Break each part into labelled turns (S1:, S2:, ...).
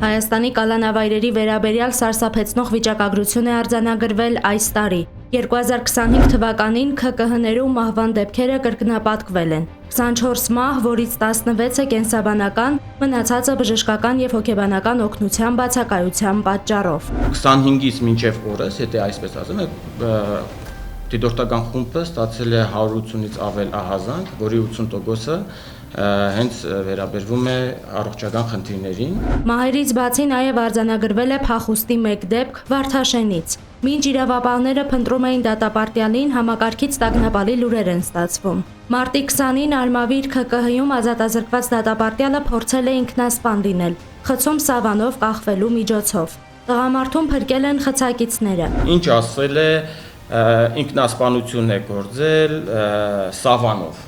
S1: Հայաստանի կալանավայրերի վերաբերյալ սարսափեցնող վիճակագրություն է արձանագրվել այս տարի։ 2025 թվականին ՔԿՀ-ներում մահվան դեպքերը կրկնապատկվել են։ 24 մահ, որից 16-ը կենսաբանական, մնացածը բժշկական եւ հոգեբանական օգնության բացակայության պատճառով։
S2: 25-ից մինչև օրս, եթե այսպես ասեմ, դիտորդական խումբը ստացել է 180-ից ավել ահազանգ, որի 80%-ը հենց վերաբերվում է առողջական խնդիրներին։
S1: Մահերից բացի նաև արձանագրվել է փախուստի մեկ դեպք Վարդաշենից։ Մինչ իրավապահները փնտրում էին դատապարտյալին, համակարգից տագնապալի լուրեր են ստացվում։ Մարտի 20-ին Արմավիր ՔԿՀ-ում ազատազրկված դատապարտյալը փորձել է ինքնասպան լինել, խցում սավանով կախվելու միջոցով։ Տղամարդուն փրկել են խցակիցները։
S2: Ինչ ասել է, ինքնասպանություն է գործել սավանով։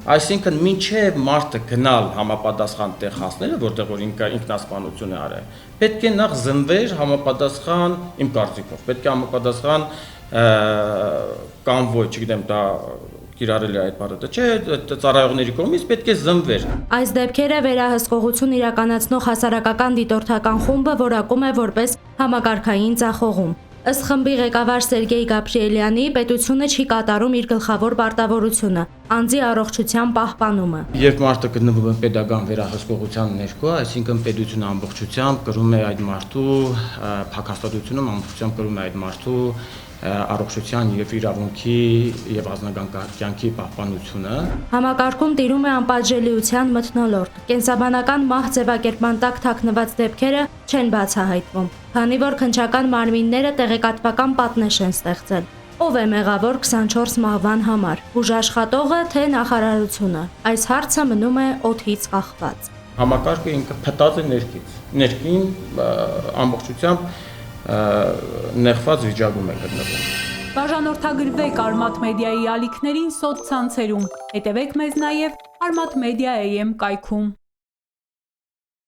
S2: Այսինքն մինչև մարդը գնալ համապատասխան տեղ հասնելը, որտեղ որ ինքնասպանություն է արել, պետք է նախ զնվեր համապատասխան իմ կարծիքով, պետք է համապատասխան կամ ոչ, չգիտեմ, դա կիրառել է այդ բառը, չէ, ծառայողների կողմից պետք է զնվեր։
S1: Այս դեպքերը վերահսկողություն իրականացնող հասարակական դիտորդական խումբը որակում է որպես համակարգային ձախողում։ Ըստ խմբի ղեկավար Սերգեյ Գաբրիելյանի, պետությունը չի կատարում իր գլխավոր պարտավորությունը՝ անձի առողջության պահպանումը։
S2: Երբ մարդը գտնվում է պետական վերահսկողության ներքո, այսինքն պետությունը ամբողջությամբ կրում է այդ մարդու փակաստատությունում, ամբողջությամբ կրում է այդ մարդու առողջության եւ իրավունքի եւ ազնական կյանքի պահպանությունը։
S1: Համակարգում տիրում է անպատժելիության մթնոլորտ։ Կենսաբանական մահ ձևակերպման տակ թաքնված դեպքերը չեն բացահայտվում, քանի որ քննչական մարմինները տեղեկատվական պատնեշ են ստեղծել։ Ով է մեղավոր 24 մահվան համար՝ բուժաշխատողը թե նախարարությունը։ Այս հարցը մնում է օդից կախված։
S2: Համակարգը ինքը փտած է ներքին ամբողջությամբ նեղված վիճակում է գտնվում։
S3: Բաժանորդագրվեք Արմաթ մեդիայի ալիքներին սոցցանցերում, հետևեք մեզ նաև Armat Media AM կայքում։